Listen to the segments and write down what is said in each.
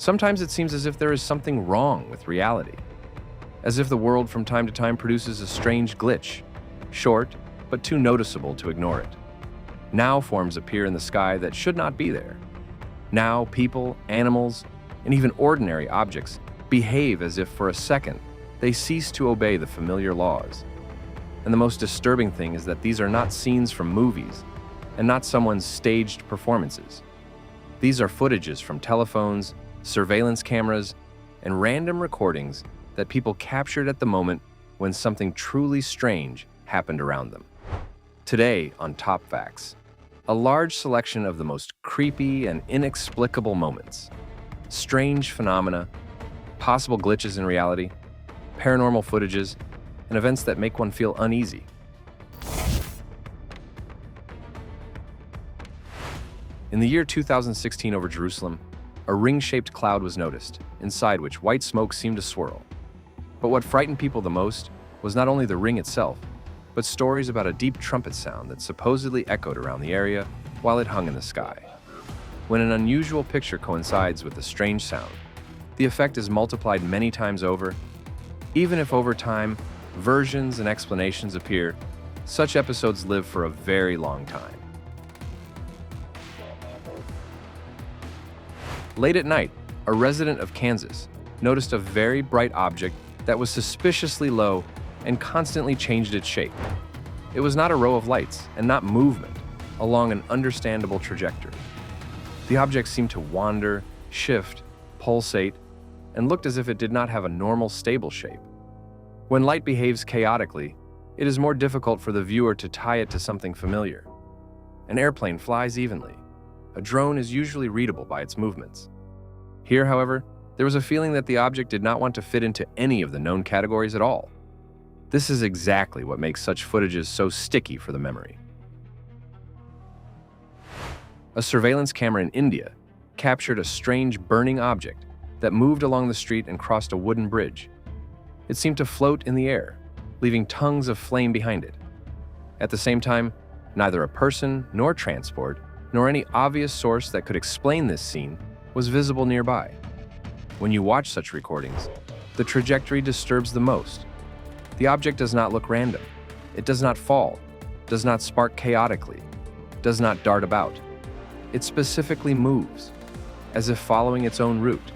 Sometimes it seems as if there is something wrong with reality, as if the world from time to time produces a strange glitch, short but too noticeable to ignore it. Now forms appear in the sky that should not be there. Now people, animals, and even ordinary objects behave as if for a second they cease to obey the familiar laws. And the most disturbing thing is that these are not scenes from movies and not someone's staged performances. These are footages from telephones, surveillance cameras, and random recordings that people captured at the moment when something truly strange happened around them. Today on TopFacts, a large selection of the most creepy and inexplicable moments, strange phenomena, possible glitches in reality, paranormal footages, and events that make one feel uneasy. In the year 2016 over Jerusalem, a ring-shaped cloud was noticed, inside which white smoke seemed to swirl. But what frightened people the most was not only the ring itself, but stories about a deep trumpet sound that supposedly echoed around the area while it hung in the sky. When an unusual picture coincides with a strange sound, the effect is multiplied many times over. Even if over time, versions and explanations appear, such episodes live for a very long time. Late at night, a resident of Kansas noticed a very bright object that was suspiciously low and constantly changed its shape. It was not a row of lights and not movement along an understandable trajectory. The object seemed to wander, shift, pulsate, and looked as if it did not have a normal, stable shape. When light behaves chaotically, it is more difficult for the viewer to tie it to something familiar. An airplane flies evenly. A drone is usually readable by its movements. Here, however, there was a feeling that the object did not want to fit into any of the known categories at all. This is exactly what makes such footages so sticky for the memory. A surveillance camera in India captured a strange burning object that moved along the street and crossed a wooden bridge. It seemed to float in the air, leaving tongues of flame behind it. At the same time, neither a person nor transport, nor any obvious source that could explain this scene was visible nearby. When you watch such recordings, the trajectory disturbs the most. The object does not look random. It does not fall, does not spark chaotically, does not dart about. It specifically moves, as if following its own route.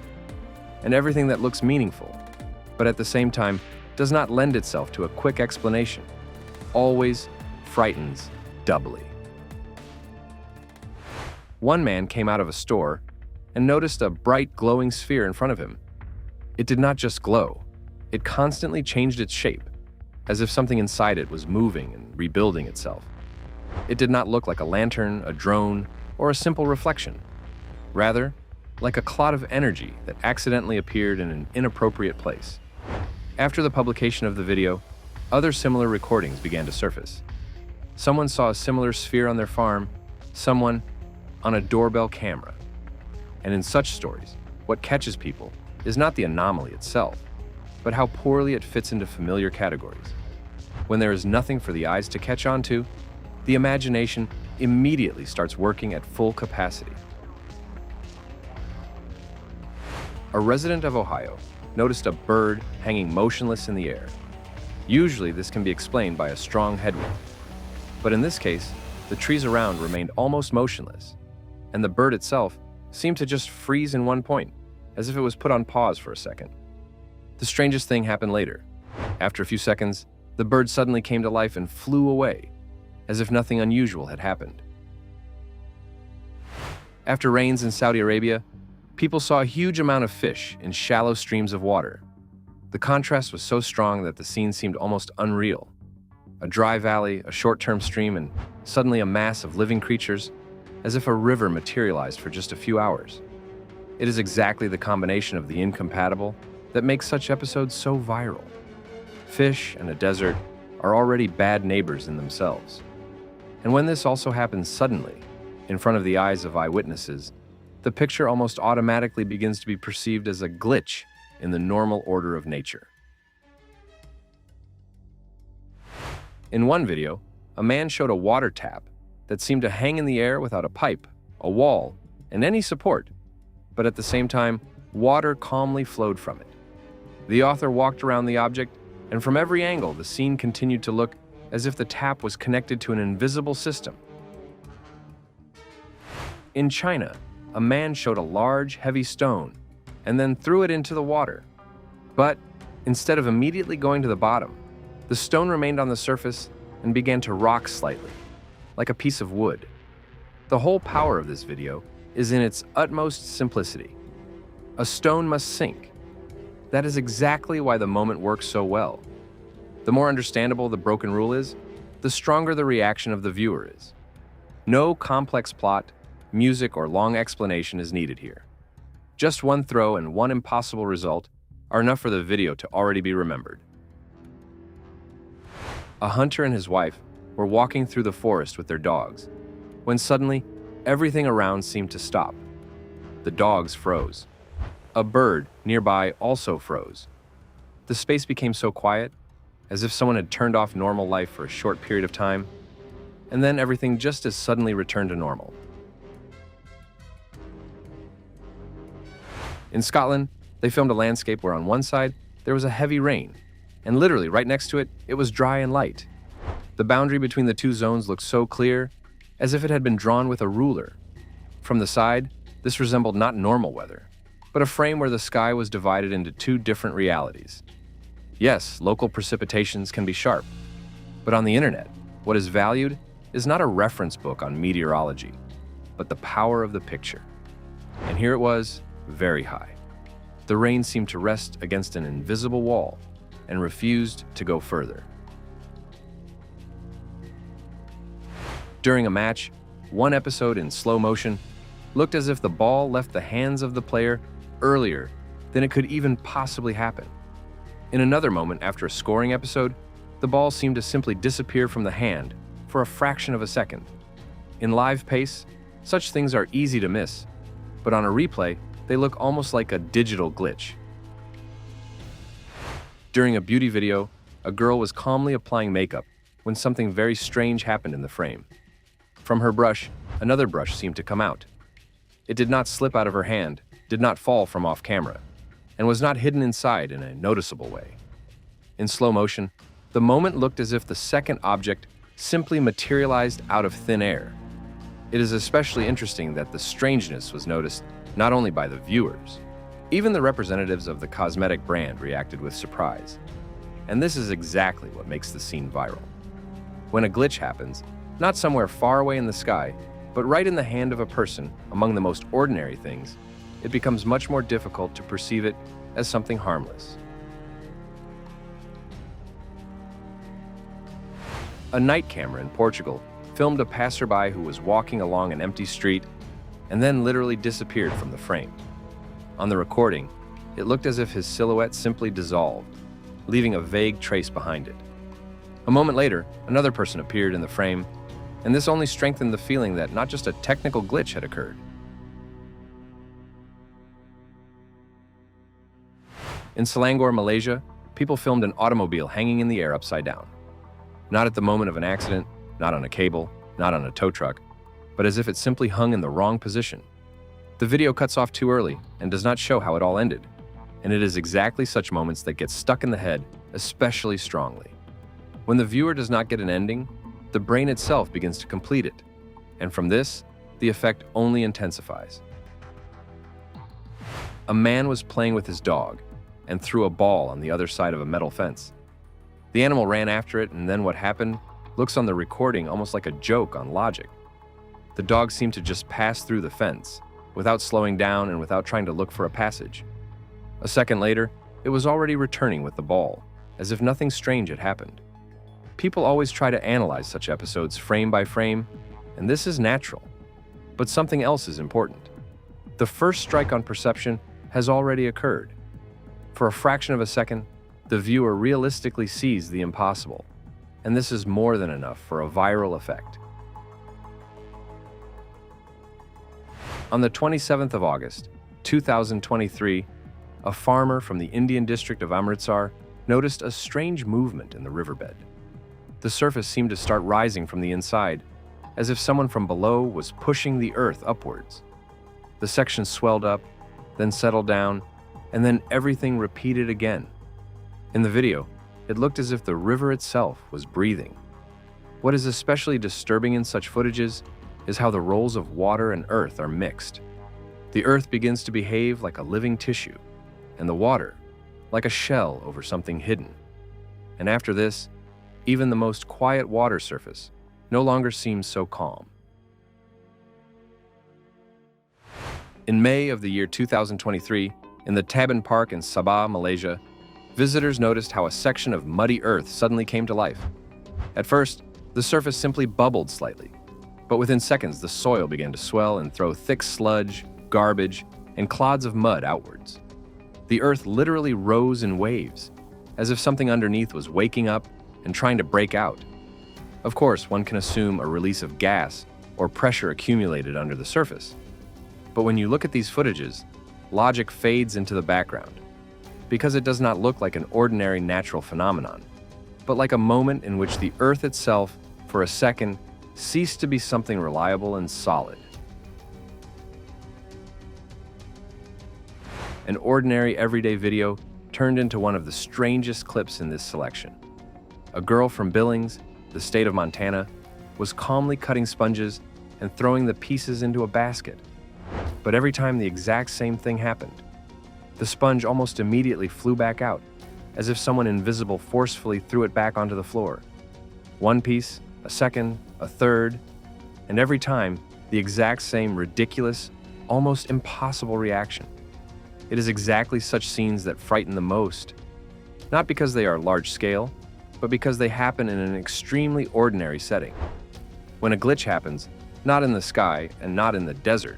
And everything that looks meaningful, but at the same time does not lend itself to a quick explanation, always frightens doubly. One man came out of a store and noticed a bright glowing sphere in front of him. It did not just glow, it constantly changed its shape, as if something inside it was moving and rebuilding itself. It did not look like a lantern, a drone, or a simple reflection. Rather, like a clot of energy that accidentally appeared in an inappropriate place. After the publication of the video, other similar recordings began to surface. Someone saw a similar sphere on their farm, someone on a doorbell camera. And in such stories, what catches people is not the anomaly itself, but how poorly it fits into familiar categories. When there is nothing for the eyes to catch on to, the imagination immediately starts working at full capacity. A resident of Ohio noticed a bird hanging motionless in the air. Usually this can be explained by a strong headwind, but in this case, the trees around remained almost motionless, and the bird itself seemed to just freeze in one point, as if it was put on pause for a second. The strangest thing happened later. After a few seconds, the bird suddenly came to life and flew away, as if nothing unusual had happened. After rains in Saudi Arabia, people saw a huge amount of fish in shallow streams of water. The contrast was so strong that the scene seemed almost unreal. A dry valley, a short-term stream, and suddenly a mass of living creatures, as if a river materialized for just a few hours. It is exactly the combination of the incompatible that makes such episodes so viral. Fish and a desert are already bad neighbors in themselves. And when this also happens suddenly, in front of the eyes of eyewitnesses, the picture almost automatically begins to be perceived as a glitch in the normal order of nature. In one video, a man showed a water tap that seemed to hang in the air without a pipe, a wall, and any support, but at the same time, Water calmly flowed from it. The author walked around the object, and from every angle, the scene continued to look as if the tap was connected to an invisible system. In China, a man showed a large, heavy stone and then threw it into the water. But instead of immediately going to the bottom, the stone remained on the surface and began to rock slightly, like a piece of wood. The whole power of this video is in its utmost simplicity. A stone must sink. That is exactly why the moment works so well. The more understandable the broken rule is, the stronger the reaction of the viewer is. No complex plot, music, or long explanation is needed here. Just one throw and one impossible result are enough for the video to already be remembered. A hunter and his wife were walking through the forest with their dogs, when suddenly, everything around seemed to stop. The dogs froze. A bird nearby also froze. The space became so quiet, as if someone had turned off normal life for a short period of time, and then everything just as suddenly returned to normal. In Scotland, they filmed a landscape where on one side there was a heavy rain, and literally right next to it, it was dry and light. The boundary between the two zones looked so clear, as if it had been drawn with a ruler. From the side, this resembled not normal weather, but a frame where the sky was divided into two different realities. Yes, local precipitations can be sharp, but on the internet, what is valued is not a reference book on meteorology, but the power of the picture. And here it was, very high. The rain seemed to rest against an invisible wall and refused to go further. During a match, one episode in slow motion looked as if the ball left the hands of the player earlier than it could even possibly happen. In another moment after a scoring episode, the ball seemed to simply disappear from the hand for a fraction of a second. In live pace, such things are easy to miss, but on a replay, they look almost like a digital glitch. During a beauty video, a girl was calmly applying makeup when something very strange happened in the frame. From her brush, another brush seemed to come out. It did not slip out of her hand, did not fall from off camera, and was not hidden inside in a noticeable way. In slow motion, the moment looked as if the second object simply materialized out of thin air. It is especially interesting that the strangeness was noticed not only by the viewers. Even the representatives of the cosmetic brand reacted with surprise. And this is exactly what makes the scene viral. When a glitch happens, not somewhere far away in the sky, but right in the hand of a person among the most ordinary things, it becomes much more difficult to perceive it as something harmless. A night camera in Portugal filmed a passerby who was walking along an empty street and then literally disappeared from the frame. On the recording, it looked as if his silhouette simply dissolved, leaving a vague trace behind it. A moment later, another person appeared in the frame, and this only strengthened the feeling that not just a technical glitch had occurred. In Selangor, Malaysia, people filmed an automobile hanging in the air upside down. Not at the moment of an accident, not on a cable, not on a tow truck, but as if it simply hung in the wrong position. The video cuts off too early and does not show how it all ended, and it is exactly such moments that get stuck in the head especially strongly. When the viewer does not get an ending, the brain itself begins to complete it, and from this, the effect only intensifies. A man was playing with his dog and threw a ball on the other side of a metal fence. The animal ran after it, and then what happened looks on the recording almost like a joke on logic. The dog seemed to just pass through the fence, without slowing down and without trying to look for a passage. A second later, it was already returning with the ball, as if nothing strange had happened. People always try to analyze such episodes frame by frame, and this is natural. But something else is important. The first strike on perception has already occurred. For a fraction of a second, the viewer realistically sees the impossible, and this is more than enough for a viral effect. On the 27th of August, 2023, a farmer from the Indian district of Amritsar noticed a strange movement in the riverbed. The surface seemed to start rising from the inside, as if someone from below was pushing the earth upwards. The section swelled up, then settle down, and then everything repeated again. In the video, it looked as if the river itself was breathing. What is especially disturbing in such footages is how the roles of water and earth are mixed. The earth begins to behave like a living tissue, and the water like a shell over something hidden. And after this, even the most quiet water surface no longer seems so calm. In May of the year 2023, in the Taban Park in Sabah, Malaysia, visitors noticed how a section of muddy earth suddenly came to life. At first, the surface simply bubbled slightly, but within seconds the soil began to swell and throw thick sludge, garbage, and clods of mud outwards. The earth literally rose in waves, as if something underneath was waking up and trying to break out. Of course, one can assume a release of gas or pressure accumulated under the surface. But when you look at these footages, logic fades into the background, because it does not look like an ordinary natural phenomenon, but like a moment in which the earth itself, for a second, ceased to be something reliable and solid. An ordinary everyday video turned into one of the strangest clips in this selection. A girl from Billings, the state of Montana, was calmly cutting sponges and throwing the pieces into a basket. But every time the exact same thing happened, the sponge almost immediately flew back out, as if someone invisible forcefully threw it back onto the floor. One piece, a second, a third, and every time, the exact same ridiculous, almost impossible reaction. It is exactly such scenes that frighten the most, not because they are large-scale, but because they happen in an extremely ordinary setting. When a glitch happens, not in the sky and not in the desert,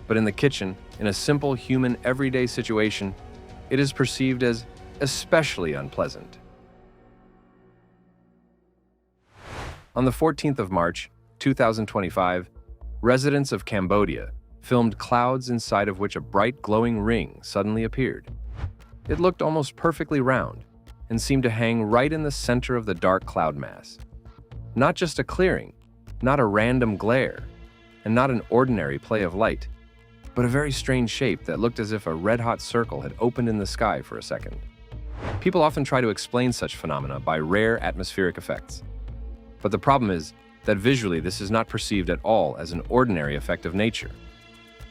but in the kitchen, in a simple human everyday situation, it is perceived as especially unpleasant. On the 14th of March, 2025, residents of Cambodia filmed clouds inside of which a bright glowing ring suddenly appeared. It looked almost perfectly round and seemed to hang right in the center of the dark cloud mass. Not just a clearing, not a random glare, and not an ordinary play of light, but a very strange shape that looked as if a red-hot circle had opened in the sky for a second. People often try to explain such phenomena by rare atmospheric effects. But the problem is that visually this is not perceived at all as an ordinary effect of nature.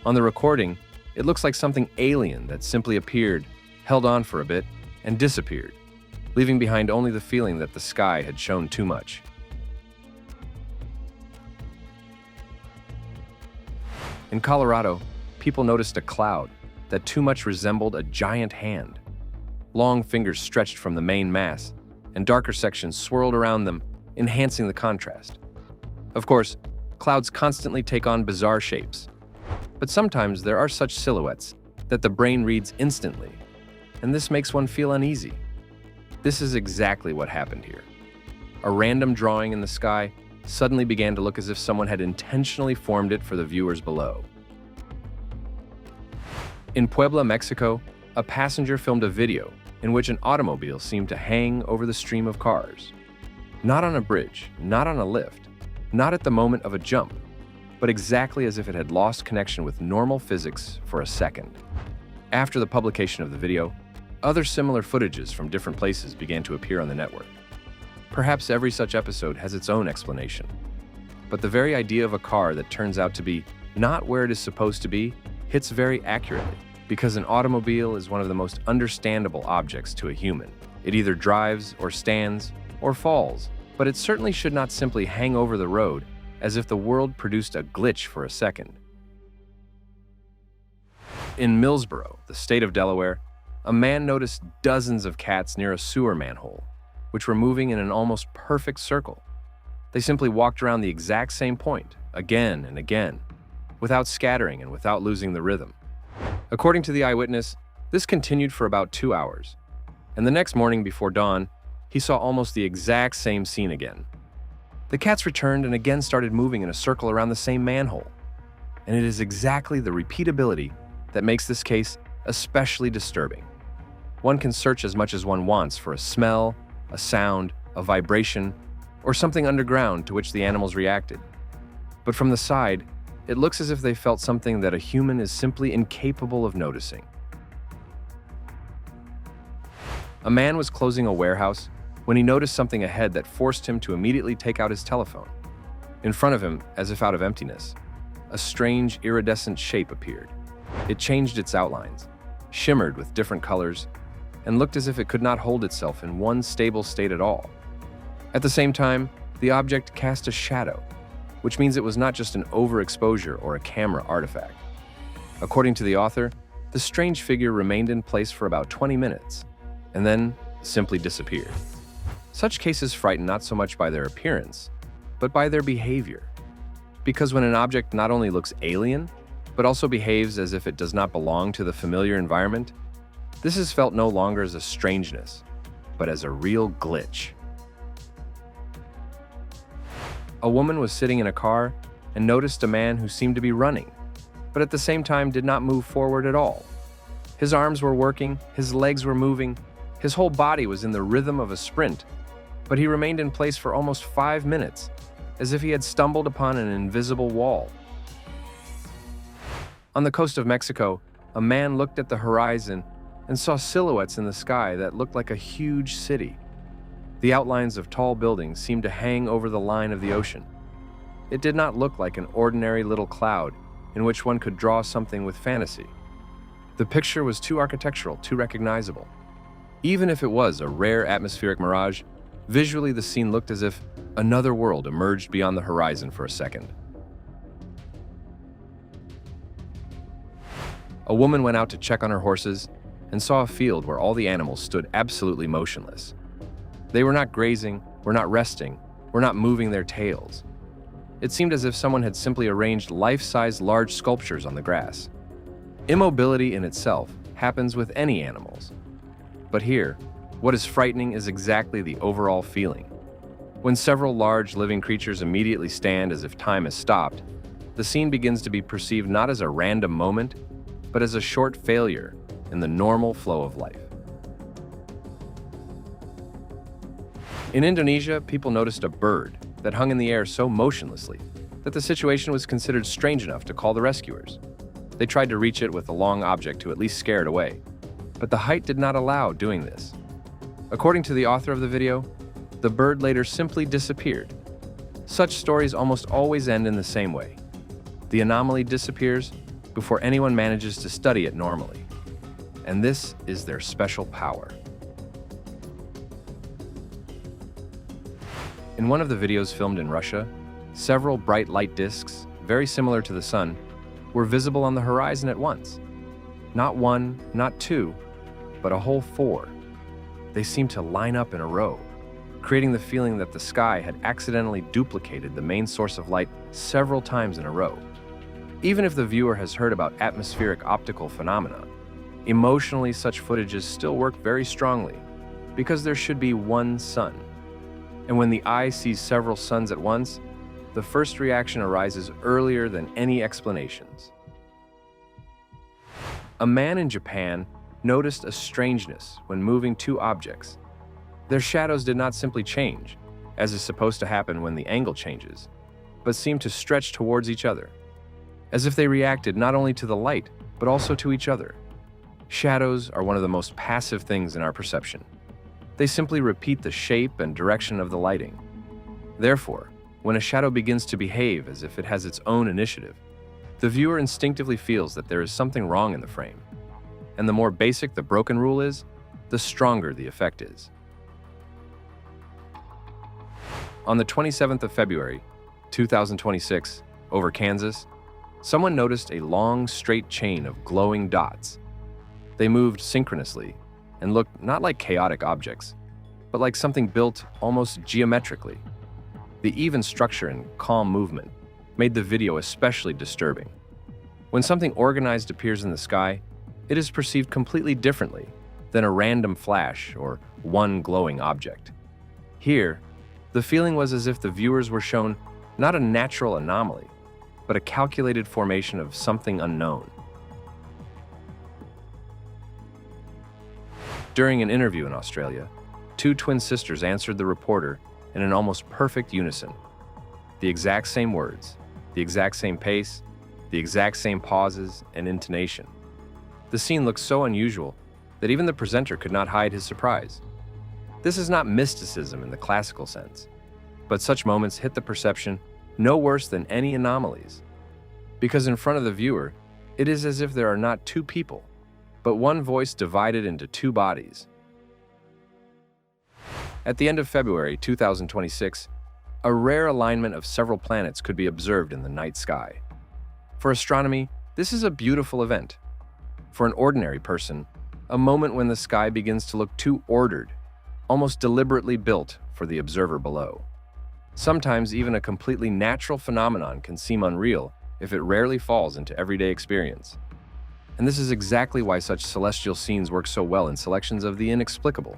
On the recording, it looks like something alien that simply appeared, held on for a bit, and disappeared, leaving behind only the feeling that the sky had shown too much. In Colorado, people noticed a cloud that too much resembled a giant hand. Long fingers stretched from the main mass, and darker sections swirled around them, enhancing the contrast. Of course, clouds constantly take on bizarre shapes, but sometimes there are such silhouettes that the brain reads instantly, and this makes one feel uneasy. This is exactly what happened here. A random drawing in the sky suddenly began to look as if someone had intentionally formed it for the viewers below. In Puebla, Mexico, a passenger filmed a video in which an automobile seemed to hang over the stream of cars. Not on a bridge, not on a lift, not at the moment of a jump, but exactly as if it had lost connection with normal physics for a second. After the publication of the video, other similar footages from different places began to appear on the network. Perhaps every such episode has its own explanation, but the very idea of a car that turns out to be not where it is supposed to be hits very accurately, because an automobile is one of the most understandable objects to a human. It either drives or stands or falls, but it certainly should not simply hang over the road as if the world produced a glitch for a second. In Millsboro, the state of Delaware, a man noticed dozens of cats near a sewer manhole, which were moving in an almost perfect circle. They simply walked around the exact same point, again and again, without scattering and without losing the rhythm. According to the eyewitness, this continued for about 2 hours, and the next morning before dawn, he saw almost the exact same scene again. The cats returned and again started moving in a circle around the same manhole, and it is exactly the repeatability that makes this case especially disturbing. One can search as much as one wants for a smell, a sound, a vibration, or something underground to which the animals reacted. But from the side, It looks as if they felt something that a human is simply incapable of noticing. A man was closing a warehouse when he noticed something ahead that forced him to immediately take out his telephone. In front of him, as if out of emptiness, a strange, iridescent shape appeared. It changed its outlines, shimmered with different colors, and looked as if it could not hold itself in one stable state at all. At the same time, the object cast a shadow, which means it was not just an overexposure or a camera artifact. According to the author, the strange figure remained in place for about 20 minutes, and then simply disappeared. Such cases frighten not so much by their appearance, but by their behavior. Because when an object not only looks alien, but also behaves as if it does not belong to the familiar environment, this is felt no longer as a strangeness, but as a real glitch. A woman was sitting in a car and noticed a man who seemed to be running, but at the same time did not move forward at all. His arms were working, his legs were moving, his whole body was in the rhythm of a sprint, but he remained in place for almost 5 minutes, as if he had stumbled upon an invisible wall. On the coast of Mexico, a man looked at the horizon and saw silhouettes in the sky that looked like a huge city. The outlines of tall buildings seemed to hang over the line of the ocean. It did not look like an ordinary little cloud in which one could draw something with fantasy. The picture was too architectural, too recognizable. Even if it was a rare atmospheric mirage, visually the scene looked as if another world emerged beyond the horizon for a second. A woman went out to check on her horses and saw a field where all the animals stood absolutely motionless. They were not grazing, were not resting, were not moving their tails. It seemed as if someone had simply arranged life-size large sculptures on the grass. Immobility in itself happens with any animals. But here, what is frightening is exactly the overall feeling. When several large living creatures immediately stand as if time has stopped, the scene begins to be perceived not as a random moment, but as a short failure in the normal flow of life. In Indonesia, people noticed a bird that hung in the air so motionlessly that the situation was considered strange enough to call the rescuers. They tried to reach it with a long object to at least scare it away, but the height did not allow doing this. According to the author of the video, the bird later simply disappeared. Such stories almost always end in the same way. The anomaly disappears before anyone manages to study it normally. And this is their special power. In one of the videos filmed in Russia, several bright light discs, very similar to the sun, were visible on the horizon at once. Not one, not two, but a whole 4. They seemed to line up in a row, creating the feeling that the sky had accidentally duplicated the main source of light several times in a row. Even if the viewer has heard about atmospheric optical phenomena, emotionally such footages still work very strongly because there should be one sun. And when the eye sees several suns at once, the first reaction arises earlier than any explanations. A man in Japan noticed a strangeness when moving 2 objects. Their shadows did not simply change, as is supposed to happen when the angle changes, but seemed to stretch towards each other, as if they reacted not only to the light, but also to each other. Shadows are one of the most passive things in our perception. They simply repeat the shape and direction of the lighting. Therefore, when a shadow begins to behave as if it has its own initiative, the viewer instinctively feels that there is something wrong in the frame. And the more basic the broken rule is, the stronger the effect is. On the 27th of February, 2026, over Kansas, someone noticed a long, straight chain of glowing dots. They moved synchronously and looked not like chaotic objects, but like something built almost geometrically. The even structure and calm movement made the video especially disturbing. When something organized appears in the sky, it is perceived completely differently than a random flash or one glowing object. Here, the feeling was as if the viewers were shown not a natural anomaly, but a calculated formation of something unknown. During an interview in Australia, 2 twin sisters answered the reporter in an almost perfect unison. The exact same words, the exact same pace, the exact same pauses and intonation. The scene looks so unusual that even the presenter could not hide his surprise. This is not mysticism in the classical sense, but such moments hit the perception no worse than any anomalies. Because in front of the viewer, it is as if there are not two people, but one voice divided into two bodies. At the end of February 2026, a rare alignment of several planets could be observed in the night sky. For astronomy, this is a beautiful event. For an ordinary person, a moment when the sky begins to look too ordered, almost deliberately built for the observer below. Sometimes even a completely natural phenomenon can seem unreal if it rarely falls into everyday experience. And this is exactly why such celestial scenes work so well in selections of the inexplicable.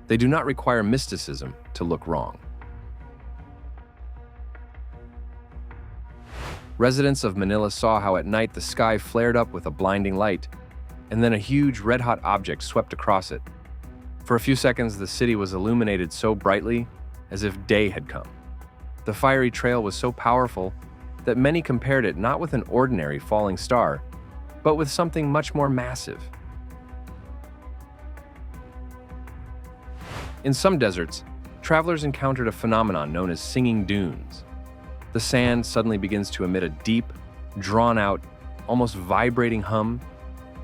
They do not require mysticism to look wrong. Residents of Manila saw how at night the sky flared up with a blinding light, and then a huge red-hot object swept across it. For a few seconds, the city was illuminated so brightly as if day had come. The fiery trail was so powerful that many compared it not with an ordinary falling star, but with something much more massive. In some deserts, travelers encountered a phenomenon known as singing dunes. The sand suddenly begins to emit a deep, drawn-out, almost vibrating hum,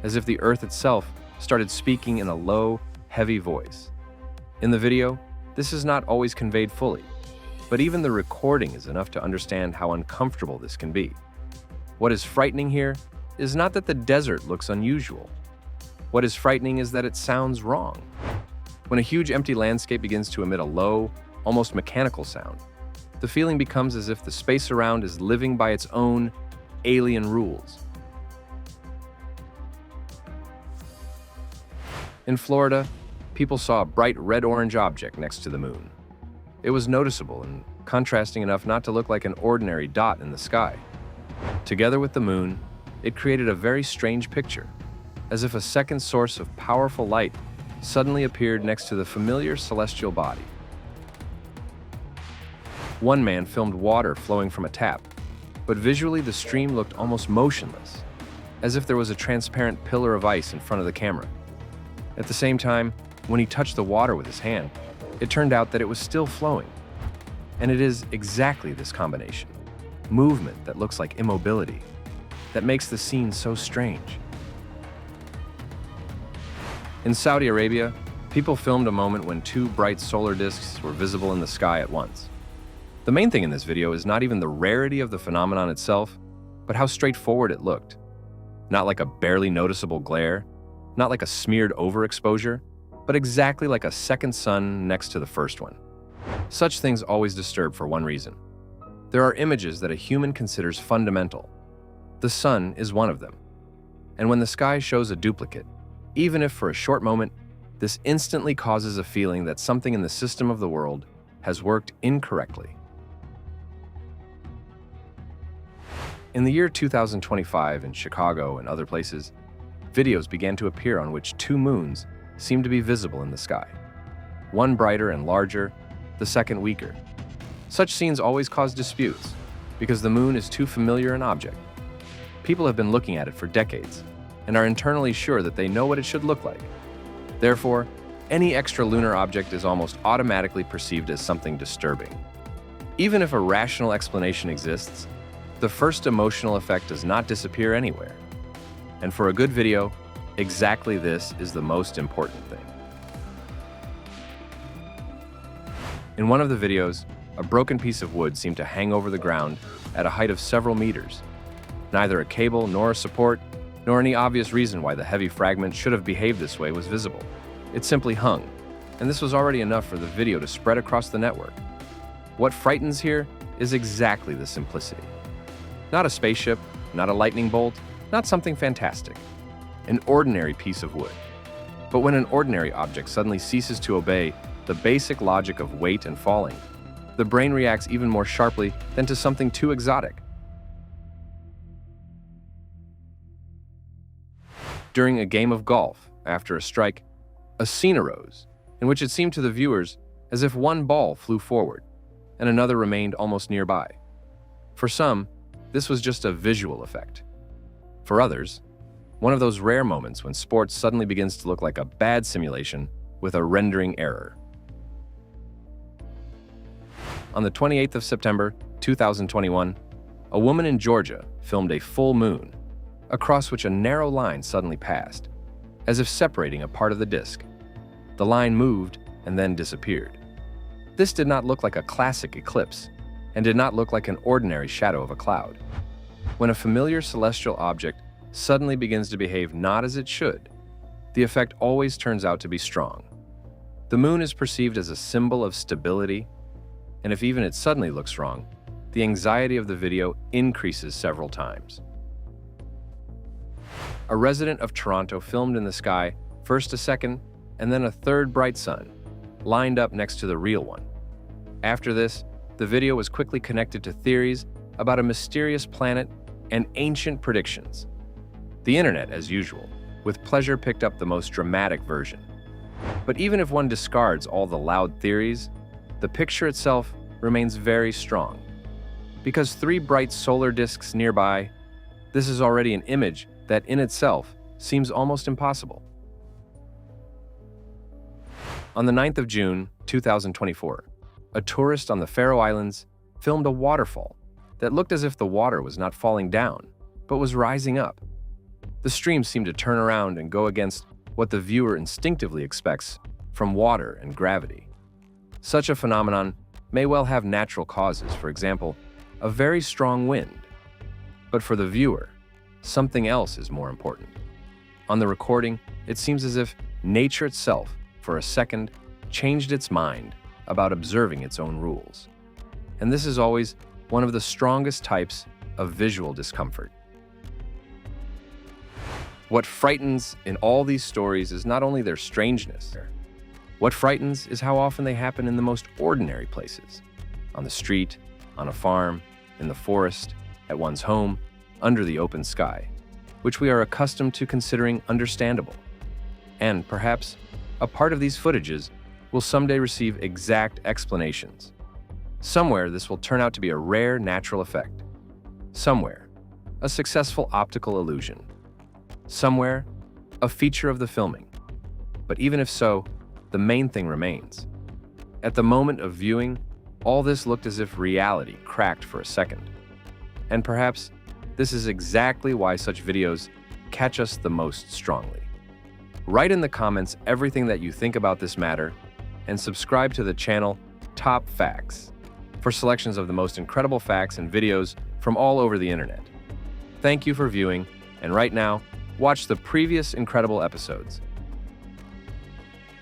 as if the earth itself started speaking in a low, heavy voice. In the video, this is not always conveyed fully, but even the recording is enough to understand how uncomfortable this can be. What is frightening here is not that the desert looks unusual. What is frightening is that it sounds wrong. When a huge empty landscape begins to emit a low, almost mechanical sound, the feeling becomes as if the space around is living by its own alien rules. In Florida, people saw a bright red-orange object next to the moon. It was noticeable and contrasting enough not to look like an ordinary dot in the sky. Together with the moon, it created a very strange picture, as if a second source of powerful light suddenly appeared next to the familiar celestial body. One man filmed water flowing from a tap, but visually the stream looked almost motionless, as if there was a transparent pillar of ice in front of the camera. At the same time, when he touched the water with his hand, it turned out that it was still flowing. And it is exactly this combination, movement that looks like immobility, that makes the scene so strange. In Saudi Arabia, people filmed a moment when two bright solar disks were visible in the sky at once. The main thing in this video is not even the rarity of the phenomenon itself, but how straightforward it looked. Not like a barely noticeable glare, not like a smeared overexposure, but exactly like a second sun next to the first one. Such things always disturb for one reason. There are images that a human considers fundamental. The sun is one of them. And when the sky shows a duplicate, even if for a short moment, this instantly causes a feeling that something in the system of the world has worked incorrectly. In the year 2025 in Chicago and other places, videos began to appear on which two moons seemed to be visible in the sky. One brighter and larger, the second weaker. Such scenes always cause disputes, because the moon is too familiar an object. People have been looking at it for decades, and are internally sure that they know what it should look like. Therefore, any extra lunar object is almost automatically perceived as something disturbing. Even if a rational explanation exists, the first emotional effect does not disappear anywhere. And for a good video, exactly this is the most important thing. In one of the videos, a broken piece of wood seemed to hang over the ground at a height of several meters. Neither a cable nor a support, nor any obvious reason why the heavy fragment should have behaved this way was visible. It simply hung, and this was already enough for the video to spread across the network. What frightens here is exactly the simplicity. Not a spaceship, not a lightning bolt, not something fantastic. An ordinary piece of wood. But when an ordinary object suddenly ceases to obey the basic logic of weight and falling, the brain reacts even more sharply than to something too exotic. During a game of golf, after a strike, a scene arose in which it seemed to the viewers as if one ball flew forward and another remained almost nearby. For some, this was just a visual effect. For others, one of those rare moments when sports suddenly begins to look like a bad simulation with a rendering error. On the 28th of September, 2021, a woman in Georgia filmed a full moon, across which a narrow line suddenly passed, as if separating a part of the disk. The line moved and then disappeared. This did not look like a classic eclipse, and did not look like an ordinary shadow of a cloud. When a familiar celestial object suddenly begins to behave not as it should, the effect always turns out to be strong. The moon is perceived as a symbol of stability, and if even it suddenly looks wrong, the anxiety of the video increases several times. A resident of Toronto filmed in the sky first a second and then a third bright sun, lined up next to the real one. After this, the video was quickly connected to theories about a mysterious planet and ancient predictions. The internet, as usual, with pleasure picked up the most dramatic version. But even if one discards all the loud theories, the picture itself remains very strong. Because 3 bright solar disks nearby, this is already an image that in itself seems almost impossible. On the 9th of June, 2024, a tourist on the Faroe Islands filmed a waterfall that looked as if the water was not falling down, but was rising up. The stream seemed to turn around and go against what the viewer instinctively expects from water and gravity. Such a phenomenon may well have natural causes, for example, a very strong wind. But for the viewer, something else is more important. On the recording, it seems as if nature itself, for a second, changed its mind about observing its own rules. And this is always one of the strongest types of visual discomfort. What frightens in all these stories is not only their strangeness. What frightens is how often they happen in the most ordinary places. On the street, on a farm, in the forest, at one's home, under the open sky, which we are accustomed to considering understandable. And perhaps a part of these footages will someday receive exact explanations. Somewhere this will turn out to be a rare natural effect. Somewhere, a successful optical illusion. Somewhere, a feature of the filming. But even if so, the main thing remains. At the moment of viewing, all this looked as if reality cracked for a second. And perhaps this is exactly why such videos catch us the most strongly. Write in the comments everything that you think about this matter, and subscribe to the channel TopFacts for selections of the most incredible facts and videos from all over the internet. Thank you for viewing, and right now, watch the previous incredible episodes.